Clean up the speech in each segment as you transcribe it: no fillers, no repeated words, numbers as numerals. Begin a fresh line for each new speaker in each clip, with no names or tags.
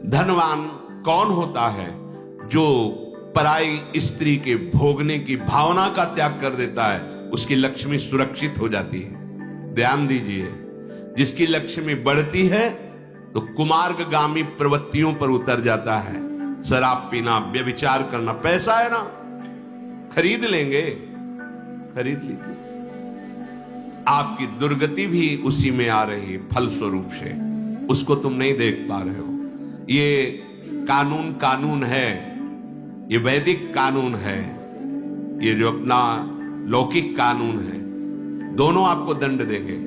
धनवान कौन होता है? जो पराई स्त्री के भोगने की भावना का त्याग कर देता है, उसकी लक्ष्मी सुरक्षित हो जाती है। ध्यान दीजिए, जिसकी लक्ष्मी बढ़ती है तो कुमार्गगामी प्रवृत्तियों पर उतर जाता है। शराब पीना, व्यभिचार करना, पैसा है ना, खरीद लेंगे, खरीद लीजिए। आपकी दुर्गति भी उसी में आ रही है फलस्वरूप से, उसको तुम नहीं देख पा रहे हो। ये कानून है, ये वैदिक कानून है, ये जो अपना लौकिक कानून है, दोनों आपको दंड देंगे।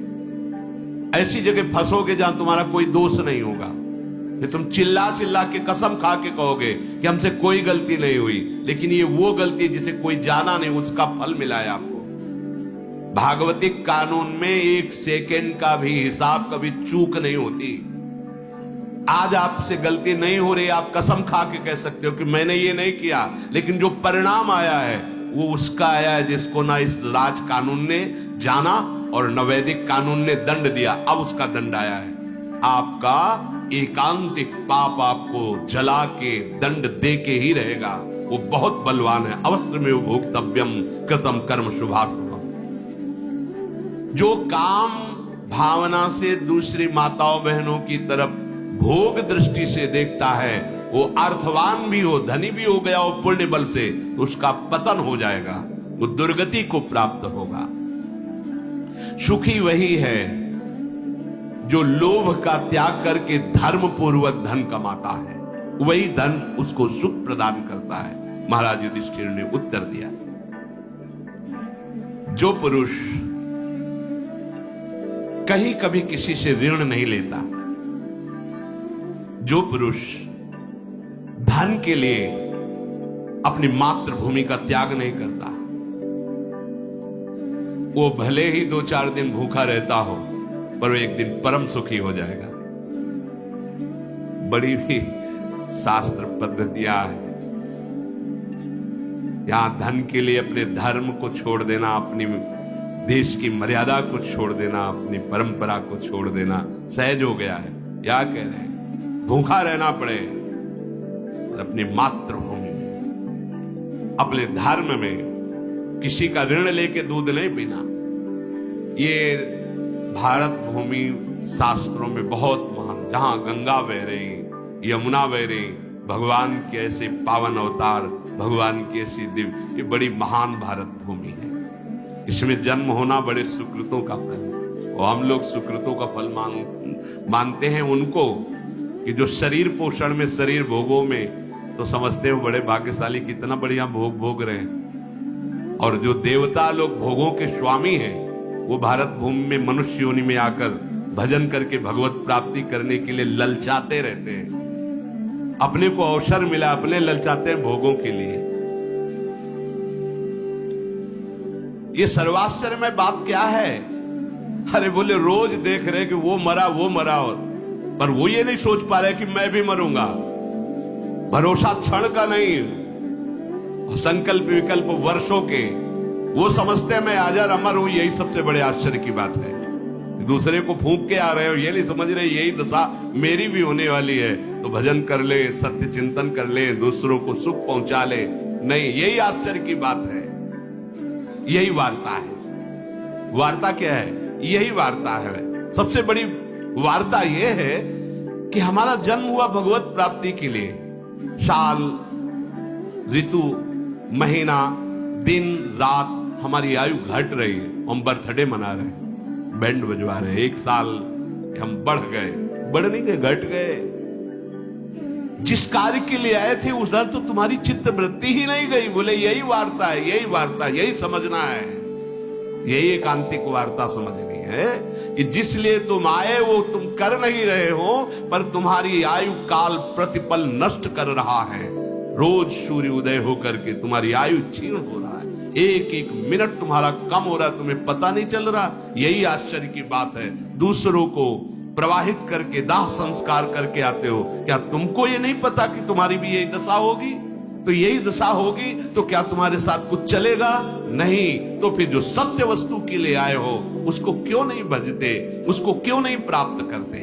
ऐसी जगह फंसोगे जहां तुम्हारा कोई दोष नहीं होगा, कि तुम चिल्ला चिल्ला के कसम खा के कहोगे कि हमसे कोई गलती नहीं हुई, लेकिन ये वो गलती जिसे कोई जाना नहीं, उसका फल मिला है आपको। भागवतिक कानून में एक सेकंड का भी हिसाब कभी चूक नहीं होती। आज आपसे गलती नहीं हो रही, आप कसम खा के कह सकते हो कि मैंने ये नहीं किया, लेकिन जो परिणाम आया है वो उसका आया है जिसको ना इस राज कानून ने जाना और न वैदिक कानून ने दंड दिया। अब उसका दंड आया है। आपका एकांतिक पाप आपको जला के दंड दे के ही रहेगा। वो बहुत बलवान है। अवश्य में भोक्तव्यम कृतम कर्म शुभात्म। जो काम भावना से दूसरी माताओं बहनों की तरफ भोग दृष्टि से देखता है, वो अर्थवान भी हो, धनी भी हो गया हो पुण्य बल से, तो उसका पतन हो जाएगा, वो दुर्गति को प्राप्त होगा। सुखी वही है जो लोभ का त्याग करके धर्म पूर्वक धन कमाता है, वही धन उसको सुख प्रदान करता है। महाराज युधिष्ठिर ने उत्तर दिया, जो पुरुष कहीं कभी किसी से ऋण नहीं लेता, जो पुरुष धन के लिए अपनी मातृभूमि का त्याग नहीं करता, वो भले ही 2-4 दिन भूखा रहता हो, पर वो एक दिन परम सुखी हो जाएगा। बड़ी भी शास्त्र पद्धतियां है। यहां धन के लिए अपने धर्म को छोड़ देना, अपनी देश की मर्यादा को छोड़ देना, अपनी परंपरा को छोड़ देना सहज हो गया है। क्या कह रहे हैं? भूखा रहना पड़े और अपनी मातृभूमि में, अपने धर्म में किसी का ऋण लेके दूध नहीं पीना। ये भारत भूमि शास्त्रों में बहुत महान, जहां गंगा बह रही, यमुना बह रही, भगवान के ऐसे पावन अवतार, भगवान की ऐसी दिव्य, ये बड़ी महान भारत भूमि है। इसमें जन्म होना बड़े सुकृतों का फल। और हम लोग सुकृतों का फल मानते हैं उनको कि जो शरीर पोषण में, शरीर भोगों में, तो समझते हो बड़े भाग्यशाली, कितना बढ़िया भोग भोग रहे हैं। और जो देवता लोग भोगों के स्वामी हैं, वो भारत भूमि में मनुष्य योनि में आकर भजन करके भगवत प्राप्ति करने के लिए ललचाते रहते हैं। अपने को अवसर मिला, अपने ललचाते हैं भोगों के लिए। ये सर्वाश्चर्यमय बात क्या है? अरे बोले रोज देख रहे कि वो मरा, और पर वो ये नहीं सोच पा रहे कि मैं भी मरूंगा। भरोसा क्षण का नहीं, संकल्प विकल्प वर्षों के। वो समझते हैं मैं अजर अमर हूं, यही सबसे बड़े आश्चर्य की बात है। दूसरे को फूंक के आ रहे हो, ये नहीं समझ रहे यही दशा मेरी भी होने वाली है, तो भजन कर ले, सत्य चिंतन कर ले, दूसरों को सुख पहुंचा ले। नहीं, यही आश्चर्य की बात है, यही वार्ता है। वार्ता क्या है? यही वार्ता है। सबसे बड़ी वार्ता यह है कि हमारा जन्म हुआ भगवत प्राप्ति के लिए। साल, ऋतु, महीना, दिन, रात, हमारी आयु घट रही है। हम बर्थडे मना रहे हैं, बैंड बजवा रहे हैं। 1 साल हम बढ़ गए, बढ़ नहीं गए, घट गए। जिस कार्य के लिए आए थे उधर तो तुम्हारी चित्त वृत्ति ही नहीं गई। बोले यही वार्ता है, यही वार्ता, यही समझना है, यही एकांतिक वार्ता समझनी है कि जिस लिए तुम आए वो तुम कर नहीं रहे हो, पर तुम्हारी आयु काल प्रतिपल नष्ट कर रहा है। रोज सूर्य उदय होकर के तुम्हारी आयु क्षीण हो रहा है, एक एक मिनट तुम्हारा कम हो रहा है, तुम्हें पता नहीं चल रहा। यही आश्चर्य की बात है। दूसरों को प्रवाहित करके दाह संस्कार करके आते हो, क्या तुमको ये नहीं पता कि तुम्हारी भी यही दशा होगी? तो यही दशा होगी तो क्या तुम्हारे साथ कुछ चलेगा? नहीं। तो फिर जो सत्य वस्तु के लिए आए हो उसको क्यों नहीं भजते, उसको क्यों नहीं प्राप्त करते?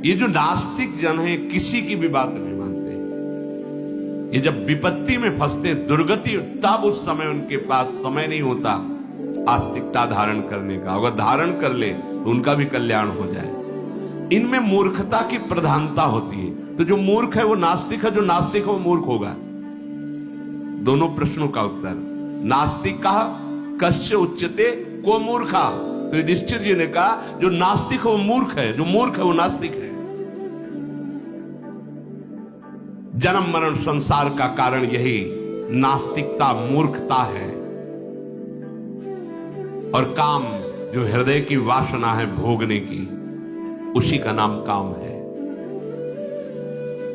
ये जो नास्तिक जन है किसी की भी बात नहीं मानते। ये जब विपत्ति में फंसते, दुर्गति, तब उस समय उनके पास समय नहीं होता आस्तिकता धारण करने का। अगर धारण कर ले तो उनका भी कल्याण हो जाए। इनमें मूर्खता की प्रधानता होती है। तो जो मूर्ख है वो नास्तिक है, जो नास्तिक है वो मूर्ख होगा। दोनों प्रश्नों का उत्तर। नास्तिक कहा कस्य उच्यते को मूर्खा, तो युधिष्ठिर जी ने कहा जो नास्तिक है वो मूर्ख है, जो मूर्ख है वो नास्तिक है। जन्म मरण संसार का कारण यही नास्तिकता, मूर्खता है। और काम जो हृदय की वासना है भोगने की, उसी का नाम काम है।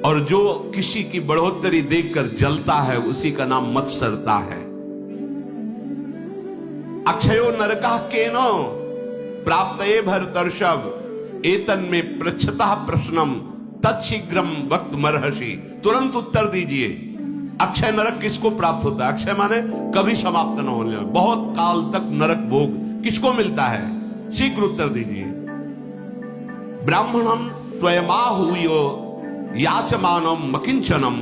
और जो किसी की बढ़ोतरी देखकर जलता है, उसी का नाम मत्सरता है। अक्षयो नरकः केनो प्राप्तये भरतर्षभ एतन में पृच्छतः प्रश्नम तत्शीघ्रम वक्त मरहसी। तुरंत उत्तर दीजिए, अक्षय नरक किसको प्राप्त होता है? अक्षय माने कभी समाप्त न होने, बहुत काल तक नरक भोग किसको मिलता है? शीघ्र उत्तर दीजिए। ब्राह्मणम स्वयमाहुयो याचमानम मकिंचनम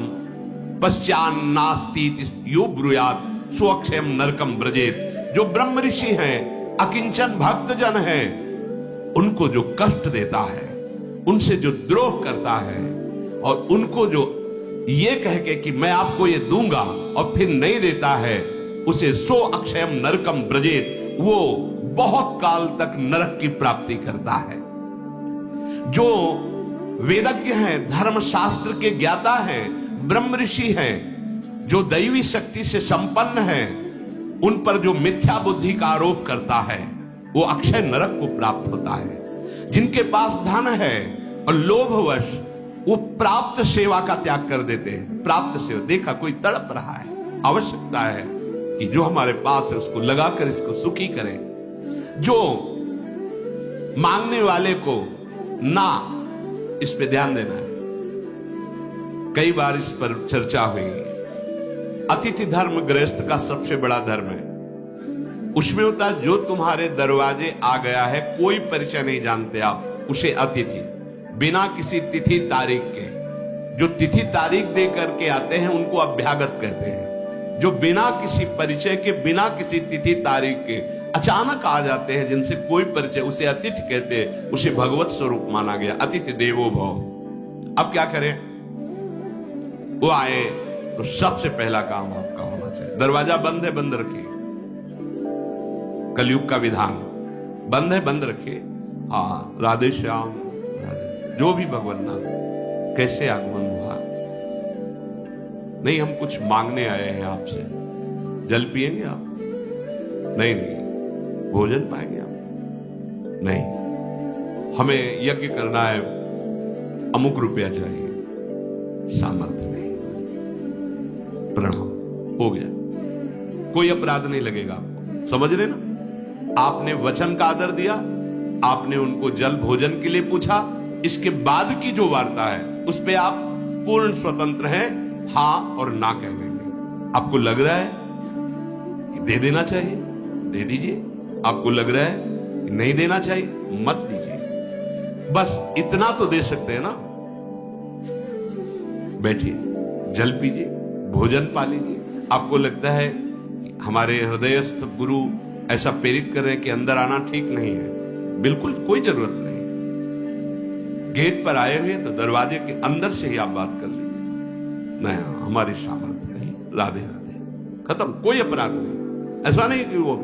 पश्चान्नास्ति यो ब्रूयात स्वक्षयम नरकम ब्रजेत। जो ब्रह्म ऋषि हैं, अकिंचन भक्त जन हैं, उनको जो कष्ट देता है, उनसे जो द्रोह करता है, और उनको जो ये कह के कि मैं आपको ये दूंगा और फिर नहीं देता है, उसे सो अक्षयम नरकम ब्रजेत, वो बहुत काल तक नरक की प्राप्ति करता है। जो वेदज्ञ हैं, धर्म शास्त्र के ज्ञाता हैं, ब्रह्म ऋषि हैं, जो दैवी शक्ति से संपन्न हैं, उन पर जो मिथ्या बुद्धि का आरोप करता है, वो अक्षय नरक को प्राप्त होता है। जिनके पास धन है और लोभवश वो प्राप्त सेवा का त्याग कर देते हैं। प्राप्त सेवा, देखा कोई तड़प रहा है, आवश्यकता है कि जो हमारे पास है उसको लगाकर इसको सुखी करें। जो मांगने वाले को ना, इस पे ध्यान देना है। कई बार इस पर चर्चा हुई। अतिथि धर्म गृहस्थ का सबसे बड़ा धर्म है। उसमें होता है जो तुम्हारे दरवाजे आ गया है, कोई परिचय नहीं जानते आप, उसे अतिथि, बिना किसी तिथि तारीख के। जो तिथि तारीख दे करके आते हैं उनको अभ्यागत कहते हैं। जो बिना किसी परिचय के, बिना किसी तिथि तारीख के अचानक आ जाते हैं, जिनसे कोई परिचय, उसे अतिथि कहते हैं। उसे भगवत स्वरूप माना गया। अतिथि देवो भव। अब क्या करें? वो आए तो सबसे पहला काम आपका होना चाहिए, दरवाजा बंद है बंद रखिए। कलयुग का विधान, बंद है बंद रखिए। हाँ, राधे श्याम, राधे, जो भी भगवान नाम, कैसे आगमन हुआ? नहीं, हम कुछ मांगने आए हैं आपसे। जल पिएंगे आप? नहीं नहीं। भोजन पाएंगे आप? नहीं। हमें यज्ञ करना है, अमुक रुपया चाहिए, सामर्थ्य नहीं। प्रणाम, हो गया, कोई अपराध नहीं लगेगा आपको। समझ रहे ना? आपने वचन का आदर दिया, आपने उनको जल भोजन के लिए पूछा, इसके बाद की जो वार्ता है उस पे आप पूर्ण स्वतंत्र हैं, हां और ना कहने में। आपको लग रहा है कि दे देना चाहिए, दे दीजिए। आपको लग रहा है कि नहीं देना चाहिए, मत दीजिए। बस इतना तो दे सकते हैं ना। बैठिए, जल पीजिए, भोजन पा लीजिए। आपको लगता है कि हमारे हृदयस्थ गुरु ऐसा प्रेरित कर रहे हैं कि अंदर आना ठीक नहीं है, बिल्कुल कोई जरूरत नहीं। गेट पर आए हुए तो दरवाजे के अंदर से ही आप बात कर लीजिए। नहीं, हमारी सामर्थ्य नहीं, राधे राधे, खत्म, कोई अपराध नहीं। ऐसा नहीं कि वो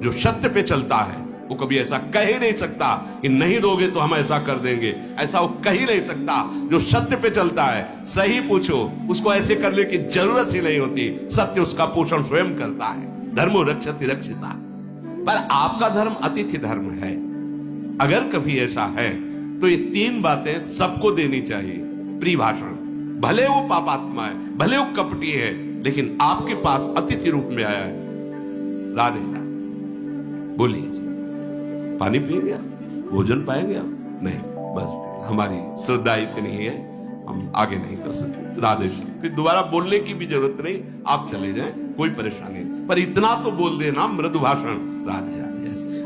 जो सत्य पे चलता है वो कभी ऐसा कह ही नहीं सकता कि नहीं दोगे तो हम ऐसा कर देंगे, ऐसा वो कह ही नहीं सकता। जो सत्य पे चलता है, सही पूछो, उसको ऐसे करने की जरूरत ही नहीं होती। सत्य उसका पोषण स्वयं करता है। धर्मो रक्षति रक्षिता। पर आपका धर्म अतिथि धर्म है। अगर कभी ऐसा है तो ये तीन बातें सबको देनी चाहिए। प्रिय भाषण, भले वो पापात्मा है, भले वो कपटी है, लेकिन आपके पास अतिथि रूप में आया है। राधे राधे, बोलिए जी, पानी पिएंगे आप? भोजन पाएंगे आप? नहीं, बस हमारी श्रद्धा इतनी है, हम आगे नहीं कर सकते। राधे श्याम। फिर दोबारा बोलने की भी जरूरत नहीं, आप चले जाएं, कोई परेशानी नहीं। पर इतना तो बोल देना, मृदु भाषण, राधे राधे।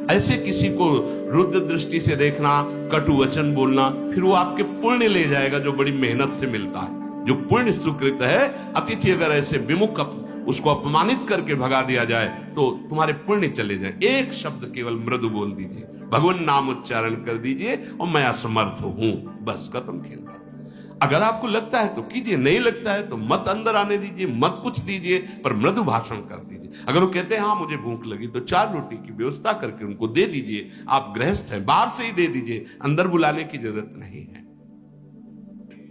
ऐसे किसी को रुद्र दृष्टि से देखना, कटु वचन बोलना, फिर वो आपके पुण्य ले जाएगा जो बड़ी मेहनत से मिलता है। जो पुण्य सुकृत है, अतिथि अगर ऐसे विमुख उसको अपमानित करके भगा दिया जाए तो तुम्हारे पुण्य चले जाए। एक शब्द केवल मृदु बोल दीजिए, भगवान नाम उच्चारण कर दीजिए और मैं असमर्थ हूं, बस खत्म खेल। अगर आपको लगता है तो कीजिए, नहीं लगता है तो मत अंदर आने दीजिए, मत कुछ दीजिए, पर मृदु भाषण कर दीजिए। अगर वो कहते हैं हाँ मुझे भूख लगी, तो 4 रोटी की व्यवस्था करके उनको दे दीजिए। आप गृहस्थ हैं, बाहर से ही दे दीजिए, अंदर बुलाने की जरूरत नहीं है।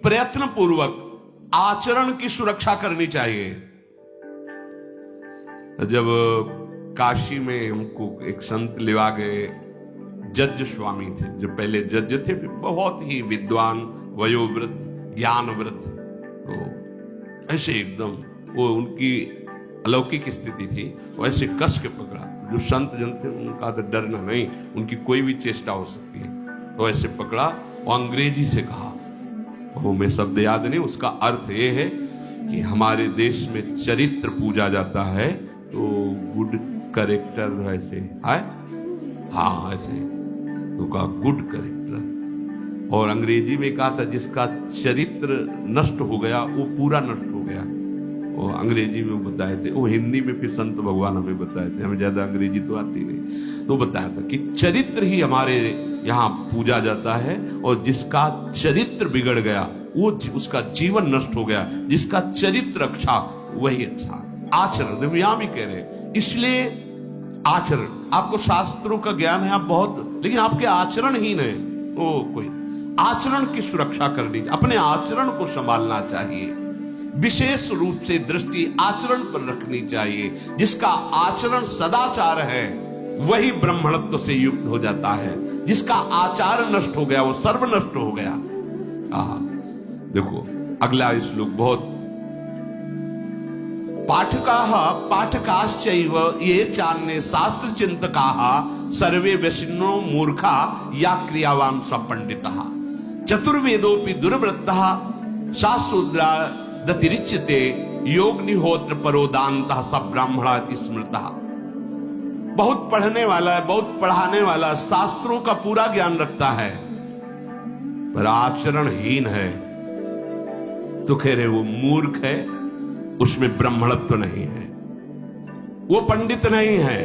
प्रयत्न पूर्वक आचरण की सुरक्षा करनी चाहिए। जब काशी में हमको एक संत लेवा गए, जज स्वामी थे, जो पहले जज थे, बहुत ही विद्वान, वयोवृद्ध, ज्ञानवृद्ध, तो ऐसे एकदम वो उनकी अलौकिक स्थिति थी, वैसे कस के पकड़ा। जो संत जन थे उनका तो डरना नहीं, उनकी कोई भी चेष्टा हो सकती है, तो ऐसे पकड़ा और अंग्रेजी से कहा, वो मैं शब्द याद नहीं, उसका अर्थ ये है कि हमारे देश में चरित्र पूजा जाता है, तो गुड कैरेक्टर ऐसे है, हाँ ऐसे तो कहा गुड कैरेक्टर। और अंग्रेजी में कहा था जिसका चरित्र नष्ट हो गया वो पूरा नष्ट हो गया। वो अंग्रेजी में बताए थे, वो हिंदी में फिर संत भगवान हमें बताए थे, हमें ज्यादा अंग्रेजी तो आती नहीं, तो बताया था कि चरित्र ही हमारे यहाँ पूजा जाता है, और जिसका चरित्र बिगड़ गया वो उसका जीवन नष्ट हो गया, जिसका चरित्र अच्छा वही अच्छा। आचरण देखो यहां भी कह रहे, इसलिए आचरण, आपको शास्त्रों का ज्ञान है आप बहुत, लेकिन आपके आचरण ही नहीं, वो कोई आचरण की सुरक्षा करनी, अपने आचरण को संभालना चाहिए। विशेष रूप से दृष्टि आचरण पर रखनी चाहिए। जिसका आचरण सदाचार है वही ब्राह्मणत्व से युक्त हो जाता है, जिसका आचार नष्ट हो गया वो सर्व नष्ट हो गया। देखो अगला श्लोक बहुत, पाठकाः पाठकाश्चैव ये चान्ये शास्त्र चिंतकाः सर्वे वैष्णो मूर्खा या क्रियावान स्वपंडितः चतुर्वेदोपि दुर्वृत्तः शास्त्रोद्रा दतिरिच्यते योगनिहोत्र परोदान्तः सब ब्राह्मणा स्मृतः। बहुत पढ़ने वाला है, बहुत पढ़ाने वाला, शास्त्रों का पूरा ज्ञान रखता है, पर आचरणहीन है, तो कह रहे वो मूर्ख है, उसमें ब्राह्मणत्व तो नहीं है, वो पंडित नहीं है।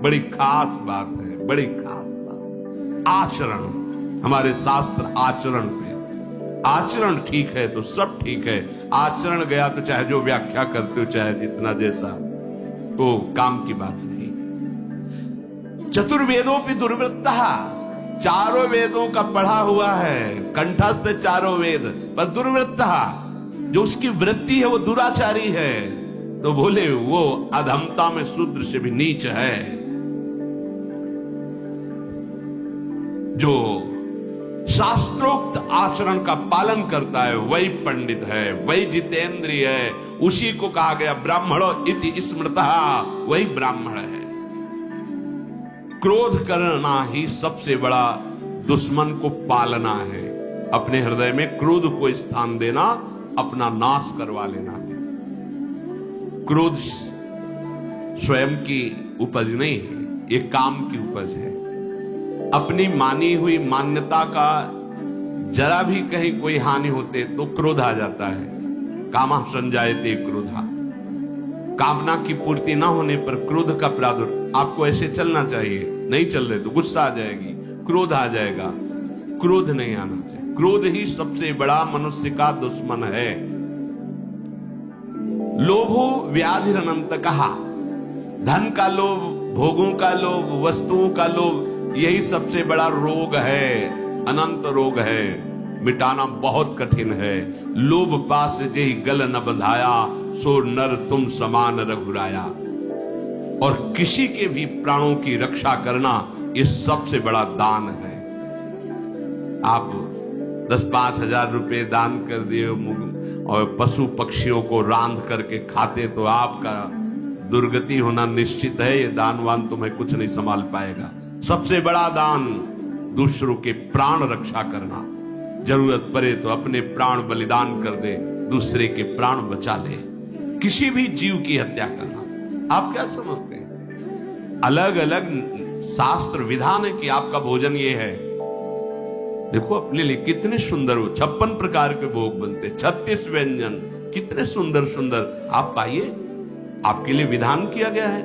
बड़ी खास बात है, बड़ी खास बात। आचरण, हमारे शास्त्र आचरण पे, आचरण ठीक है तो सब ठीक है, आचरण गया तो चाहे जो व्याख्या करते हो, चाहे जितना जैसा, तो काम की बात नहीं। चतुर्वेदोपि दुर्वृत्तः, चारों वेदों का पढ़ा हुआ है, कंठस्थ चारों वेद, पर दुर्वृत्तः, जो उसकी वृत्ति है वो दुराचारी है, तो बोले वो अधमता में शूद्र से भी नीच है। जो शास्त्रोक्त आचरण का पालन करता है वही पंडित है, वही जितेंद्रिय है, उसी को कहा गया ब्राह्मणो इति स्मृतः, वही ब्राह्मण है। क्रोध करना ही सबसे बड़ा दुश्मन को पालना है, अपने हृदय में क्रोध को स्थान देना, अपना नाश करवा लेना है। क्रोध स्वयं की उपज नहीं है, ये काम की उपज है। अपनी मानी हुई मान्यता का जरा भी कहीं कोई हानि होते तो क्रोध आ जाता है। कामः संजायते क्रोधा, कामना की पूर्ति ना होने पर क्रोध का प्रादुर्भाव। आपको ऐसे चलना चाहिए, नहीं चल रहे तो गुस्सा आ जाएगी, क्रोध आ जाएगा, क्रोध नहीं आना चाहिए। क्रोध ही सबसे बड़ा मनुष्य का दुश्मन है। लोभो व्याधिरनंत कहा, धन का लोभ, भोगों का लोभ, वस्तुओं का लोभ, यही सबसे बड़ा रोग है, अनंत रोग है, मिटाना बहुत कठिन है। लोभ पास जेहि गल न बंधाया, सो नर तुम समान रघुराया। और किसी के भी प्राणों की रक्षा करना ये सबसे बड़ा दान है। आप 10-5 हजार रुपए दान कर दिए और पशु पक्षियों को रांध करके खाते तो आपका दुर्गति होना निश्चित है। ये दानवान तुम्हें कुछ नहीं संभाल पाएगा। सबसे बड़ा दान दूसरों के प्राण रक्षा करना, जरूरत पड़े तो अपने प्राण बलिदान कर दे, दूसरे के प्राण बचा ले। किसी भी जीव की हत्या करना, आप क्या समझते हैं? अलग अलग शास्त्र विधान है कि आपका भोजन ये है। देखो अपने लिए कितने सुंदर, 56 प्रकार के भोग बनते, 36 व्यंजन, कितने सुंदर सुंदर। आप पाइए, आपके लिए विधान किया गया है।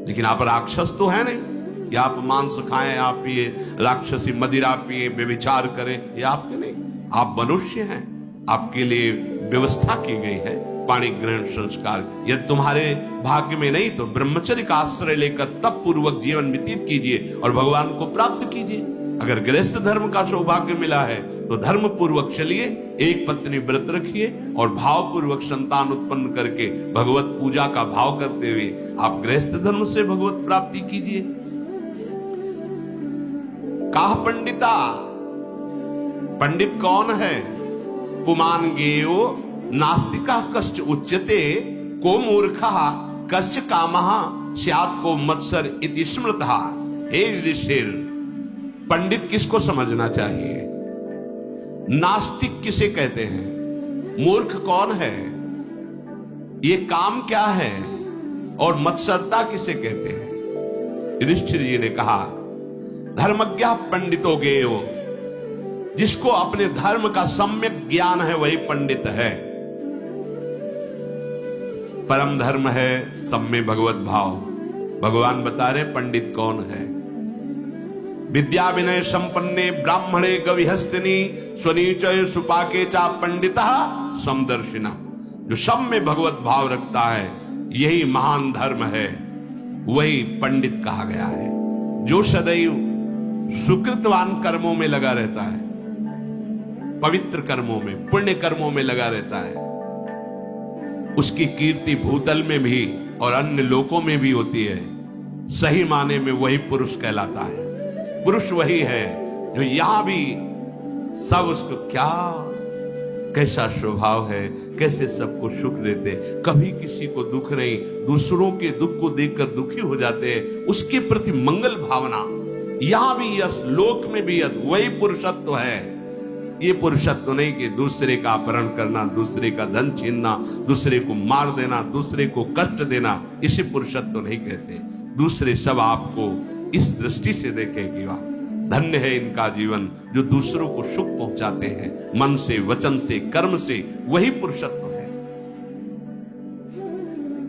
लेकिन आप राक्षस तो है नहीं कि आप मांस खाएं, आप ये राक्षसी मदिरा पिए, व्यभिचार करें, ये आपके नहीं। आप मनुष्य हैं, आपके लिए व्यवस्था की गई है पाणी ग्रहण संस्कार। यदि तुम्हारे भाग्य में नहीं तो ब्रह्मचर्य का आश्रय लेकर तप पूर्वक जीवन व्यतीत कीजिए और भगवान को प्राप्त कीजिए। अगर गृहस्थ धर्म का सौभाग्य मिला है तो धर्म पूर्वक चलिए, एक पत्नी व्रत रखिए और भाव पूर्वक संतान उत्पन्न करके भगवत पूजा का भाव करते हुए आप गृहस्थ धर्म से भगवत प्राप्ति कीजिए। काह पंडिता, पंडित कौन है? पुमान गेयो नास्तिका कश्च उच्यते, को मूर्खः कश्च कामः स्यात् को मत्सर इति स्मृतः। हे युधिष्ठिर, पंडित किसको समझना चाहिए? नास्तिक किसे कहते हैं? मूर्ख कौन है? ये काम क्या है? और मत्सरता किसे कहते हैं? युधिष्ठिर जी ने कहा, धर्मज्ञ पंडितो गेयो, जिसको अपने धर्म का सम्यक ज्ञान है वही पंडित है। परम धर्म है सब में भगवत भाव। भगवान बता रहे पंडित कौन है। विद्या विनय संपन्ने ब्राह्मणे गविहस्तिनी स्वनीचय सुपाके चा पंडिता समदर्शिना। जो सब में भगवत भाव रखता है यही महान धर्म है, वही पंडित कहा गया है। जो सदैव सुकृतवान कर्मों में लगा रहता है, पवित्र कर्मों में, पुण्य कर्मों में लगा रहता है, उसकी कीर्ति भूतल में भी और अन्य लोकों में भी होती है। सही माने में वही पुरुष कहलाता है। पुरुष वही है जो यहां भी सब उसको क्या कैसा स्वभाव है, कैसे सबको सुख देते, कभी किसी को दुख नहीं, दूसरों के दुख को देखकर दुखी हो जाते हैं, उसके प्रति मंगल भावना। यहां भी यश, लोक में भी यश, वही पुरुषत्व है। ये पुरुषत्व नहीं कि दूसरे का अपहरण करना, दूसरे का धन छीनना, दूसरे को मार देना, दूसरे को कष्ट देना, इसे पुरुषत्व नहीं कहते। दूसरे सब आपको इस दृष्टि से देखें कि वाह धन्य है इनका जीवन, जो दूसरों को सुख पहुंचाते हैं मन से, वचन से, कर्म से, वही पुरुषत्व है।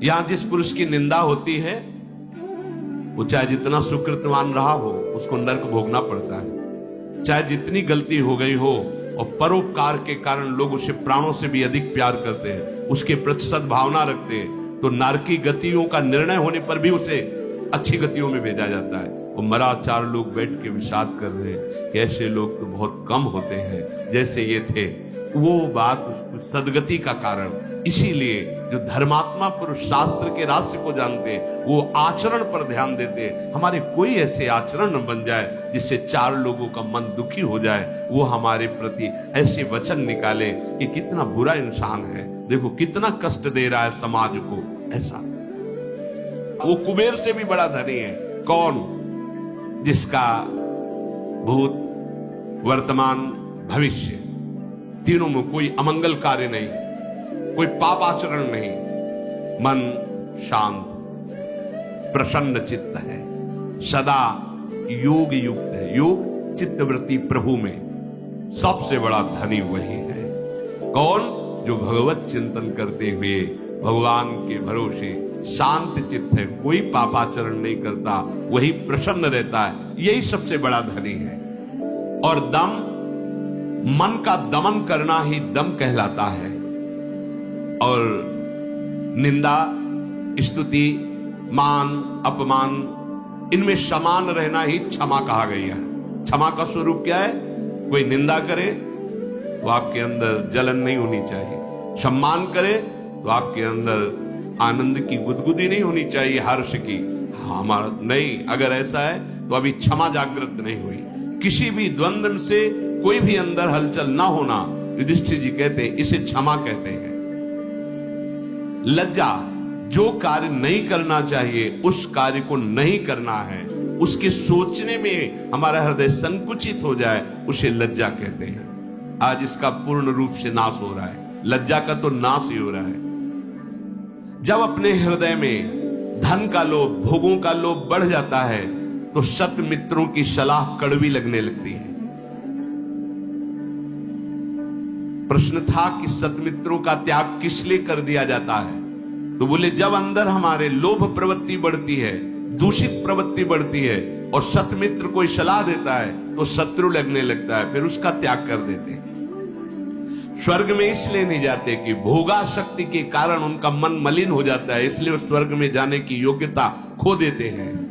यहां जिस पुरुष की निंदा होती है वो चाहे जितना सुकृतवान रहा हो उसको नरक भोगना पड़ता है। चाहे जितनी गलती हो गई हो और परोपकार के कारण लोग उसे प्राणों से भी अधिक प्यार करते हैं, उसके प्रति सद्भावना रखते हैं, तो नारकी गतियों का निर्णय होने पर भी उसे अच्छी गतियों में भेजा जाता है। वो मरा 4 लोग बैठ के विषाद कर रहे हैं कि ऐसे लोग तो बहुत कम होते हैं, जैसे ये थे। वो बात सदगति का कारण। इसीलिए जो धर्मात्मा पुरुष शास्त्र के रहस्य को जानते हैं वो आचरण पर ध्यान देते हैं। हमारे कोई ऐसे आचरण न बन जाए जिससे 4 लोगों का मन दुखी हो जाए। वो हमारे प्रति ऐसे वचन निकाले कि कितना बुरा इंसान है, देखो कितना कष्ट दे रहा है समाज को। ऐसा वो कुबेर से भी बड़ा धनी है। कौन? जिसका भूत, वर्तमान, भविष्य तीनों में कोई अमंगल कार्य नहीं, कोई पाप आचरण नहीं, मन शांत, प्रसन्न चित्त है, सदा योग युक्त है। योग चित्तवृत्ति प्रभु में सबसे बड़ा धनी वही है। कौन? जो भगवत चिंतन करते हुए भगवान के भरोसे शांत चित्त है, कोई पापाचरण नहीं करता, वही प्रसन्न रहता है, यही सबसे बड़ा धनी है। और दम, मन का दमन करना ही दम कहलाता है। और निंदा, स्तुति, मान, अपमान, इनमें समान रहना ही क्षमा कहा गया है। क्षमा का स्वरूप क्या है? कोई निंदा करे तो आपके अंदर जलन नहीं होनी चाहिए, सम्मान करे तो आपके अंदर आनंद की गुदगुदी नहीं होनी चाहिए, हर्ष की। हमारा नहीं, अगर ऐसा है तो अभी क्षमा जागृत नहीं हुई। किसी भी द्वंद्व से कोई भी अंदर हलचल ना होना, युधिष्ठिर जी कहते हैं, इसे क्षमा कहते हैं। लज्जा, जो कार्य नहीं करना चाहिए उस कार्य को नहीं करना है, उसके सोचने में हमारा हृदय संकुचित हो जाए, उसे लज्जा कहते हैं। आज इसका पूर्ण रूप से नाश हो रहा है, लज्जा का तो नाश ही हो रहा है। जब अपने हृदय में धन का लोभ, भोगों का लोभ बढ़ जाता है तो सत मित्रों की सलाह कड़वी लगने लगती है। प्रश्न था कि सतमित्रों का त्याग किस लिए कर दिया जाता है? तो बोले जब अंदर हमारे लोभ प्रवृत्ति बढ़ती है, दूषित प्रवृत्ति बढ़ती है और सतमित्र कोई सलाह देता है तो शत्रु लगने लगता है, फिर उसका त्याग कर देते हैं। स्वर्ग में इसलिए नहीं जाते कि भोगाशक्ति के कारण उनका मन मलिन हो जाता है, इसलिए वो स्वर्ग में जाने की योग्यता खो देते हैं।